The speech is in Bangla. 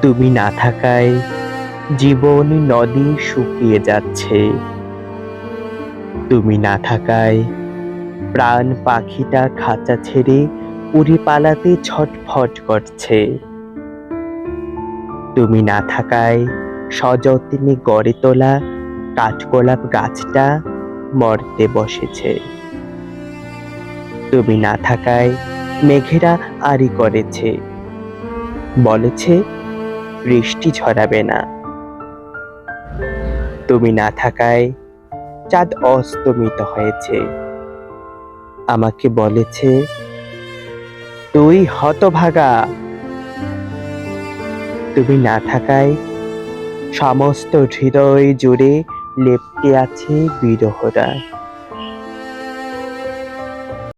তুমি না থাকায় জীবন নদী শুকিয়ে যাচ্ছে। তুমি না থাকায় প্রাণ পাখিটা খাঁচা ছেড়ে উড়ে পালাতে ছটফট করছে। তুমি না থাকায় সযত্নে গড়ে তোলা কাঠগোলাপ গাছটা মরতে বসেছে। তুমি না থাকায় মেঘেরা আড়ি করেছে, বলেছে বৃষ্টি ঝরাবে না। তুমি না থাকায় চাঁদ অস্তমিত হয়েছে, আমাকে বলেছে তুই হতভাগা। তুমি না থাকায় সমস্ত হৃদয় জুড়ে লেপ্টে আছে বিরহরা।